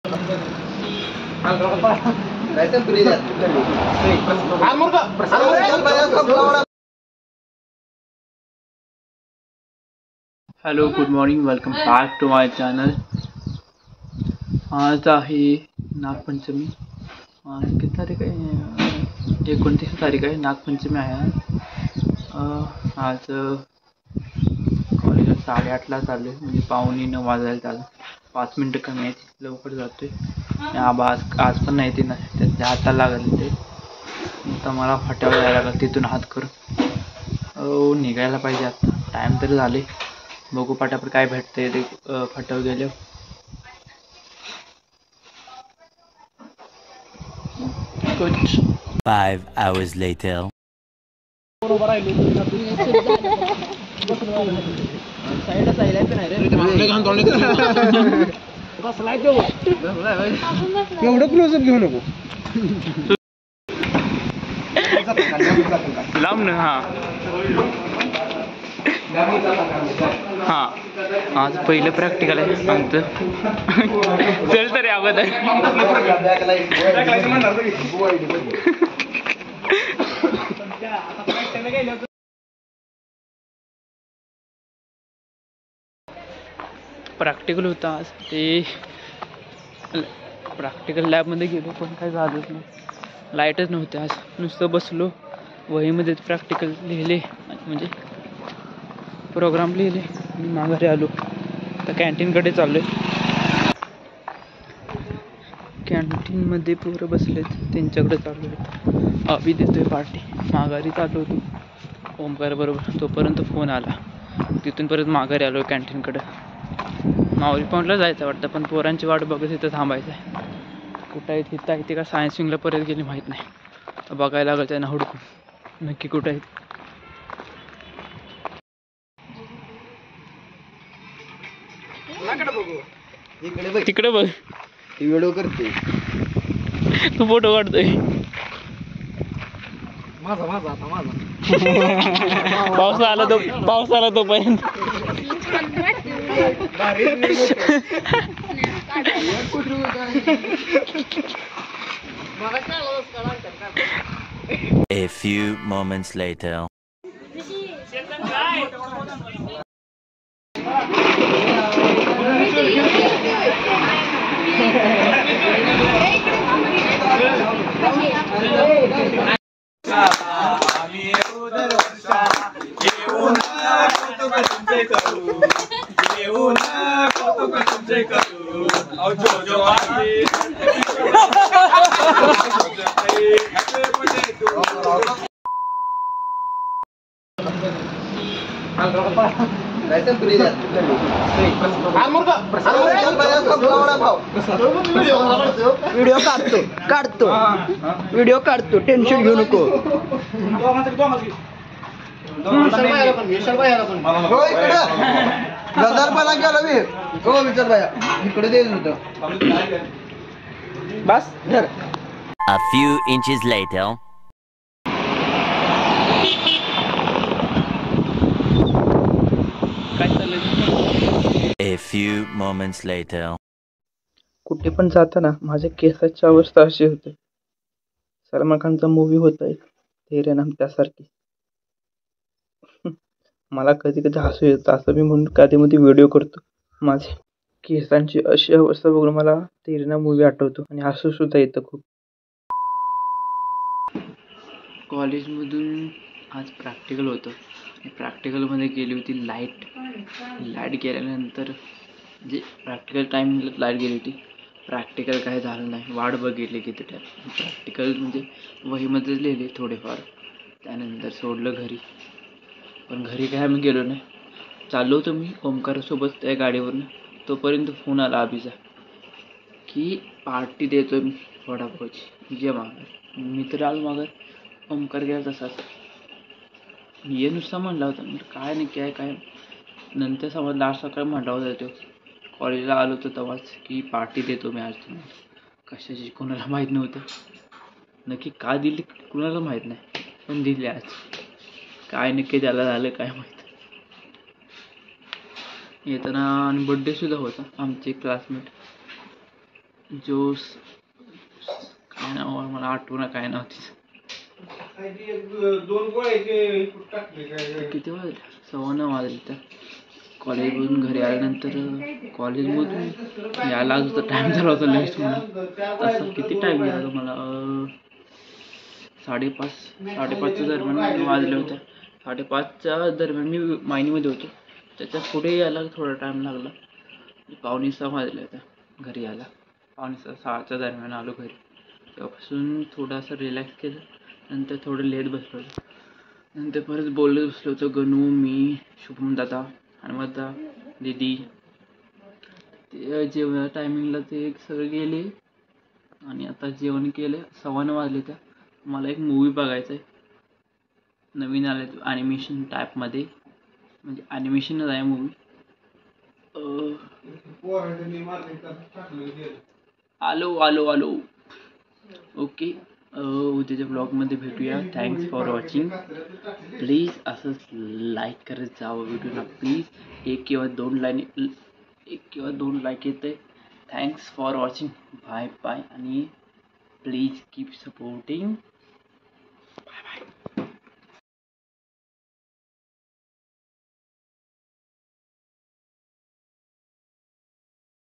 Hello, good morning, welcome back to my channel. आज आहे नागपंचमी. आज किती तारीख आहे? 29 तारीख आहे. नागपंचमी आहे आज. कॉलेज 8:30ला चालू आहे, म्हणजे 8:45 वाजायला चालू. 5 मिनटं कमी आहेत, लवकर जातोय. आज पण नाही, ते ना त्याच्या हाताला लागले ते. आता मला फाट्यावर जायला लागलं, तिथून हात करून निघायला पाहिजे. आता टाईम तरी झाले. बघू पाट्यावर काय भेटतंय ते फाट्यावर गेले. कुछ 5 hours later. एवढं क्लोजअप घेऊ नको. लांब ना. हां, आज पहिलं प्रॅक्टिकल आहे आमचं. चल तरी अगोदर. प्रॅक्टिकल होतं आज. ते प्रॅक्टिकल लॅबमध्ये गेलो, पण काय झालंच नाही. लाईटच नव्हते आज. नुसतं बसलो, वहीमध्ये प्रॅक्टिकल लिहिले, म्हणजे प्रोग्राम लिहिले आणि माघारी आलो. तर कॅन्टीनकडे चाललो आहे. कॅन्टीनमध्ये पोरं बसलेत, त्यांच्याकडे चाललो आहे. अभि देतोय पार्टी. माघारी चाललो होतो ओमकार बरोबर, तोपर्यंत फोन आला. तिथून परत माघारी आलो कॅन्टीनकडं. माऊली पॉईंटला जायचं वाटतं, पण पोरांची वाट बघत इथं थांबायचं आहे. कुठं आहे तिथं आहे ते का सायन्स विंगला परत गेली माहीत नाही. बघायला लागलं त्यांना हुडकून नक्की कुठं आहे. तिकडे बघ, व्हिडिओ करते. तू फोटो काढतोय. माझा पाऊस आला तोपर्यंत. A few moments later. Video काढतो, टेन्शन घेऊ नको. बस. A few inches later. काय चाललंय? A few moments later. कुठे पण जाताना माझ्या केसाची अवस्था अशी होते. सलमान खानचा मूवी होता एक, तेरे नाम, त्यासारखी. मला कधी कधी हसू येतं. असं मी म्हणून कधी मध्ये व्हिडिओ करतो. माझी केसांची अशी अवस्था बघून मला तेरे नाम मूवी आठवतो आणि हसू सुद्धा येतं खूप. कॉलेजमधून आज प्रॅक्टिकल होतं. प्रॅक्टिकलमध्ये गेली होती लाईट गेल्यानंतर, म्हणजे प्रॅक्टिकल टाईमला लाईट गेली होती. प्रॅक्टिकल काय झालं नाही. वाट बघितली किती टाईम. प्रॅक्टिकल म्हणजे वहीमध्येच लिहिले थोडेफार. त्यानंतर सोडलं घरी. पण घरी काय आम्ही गेलो नाही. चाललो होतो मी ओमकारसोबत त्या गाडीवरनं. तोपर्यंत फोन आला अभिचा की पार्टी देतो मी वडापावची, ये मागं. मी तर आलो मागं. ओमकार गेला तसाच. ये नुसता म्हणला होता. काय नाही काय. नंतर समजलं आज सकाळी म्हणला होता तो कॉलेजला आलो होतो तेव्हाच की पार्टी देतो मी आज तुम्हाला. कशाची कोणाला माहीत नव्हतं. नक्की का दिली कुणाला माहीत नाही, पण दिली आज. काय नक्की त्याला झालं काय माहीत. येताना आणि बड्डे सुद्धा होता आमचे क्लासमेट. जोस काय नाव आहे, मला आठवण काय नाव तिचं. किती वाजले? 9:15 वाजले. तर कॉलेजमधून घरी आल्यानंतर कॉलेजमधून यायला अजून टाईम झाला होता लेट म्हणून. तसा किती टाईम गेला होता मला, 5:30च्या दरम्यान वाजले होते. 5:30च्या दरम्यान मी मायनीमध्ये होतो. त्याच्या पुढे यायला थोडा टाईम लागला. 5:45 वाजले होते घरी यायला. 5:45-6च्या दरम्यान आलो घरी. तेव्हापासून थोडासा रिलॅक्स केलं. नंतर थोडं लेट बसलो होतो. नंतर परत बोलत बसलो होतो. गणू, मी, शुभम दादा, हनुमदा, दीदी. ते जेवण टायमिंगला ते सगळे गेले आणि आता जेवण केलं. 9:15 वाजले. त्या मला एक मूवी बघायचा आहे. नवीन आले ॲनिमेशन टाईपमध्ये, म्हणजे ॲनिमेशनच आहे मूवी. आलो. ओके. उद्याच्या ब्लॉगमध्ये भेटूया. Thanks for watching. प्लीज असंच लाईक करत जावं व्हिडिओला प्लीज. एक किंवा दोन लाईक येते. Thanks for watching. बाय आणि प्लीज कीप सपोर्टिंग.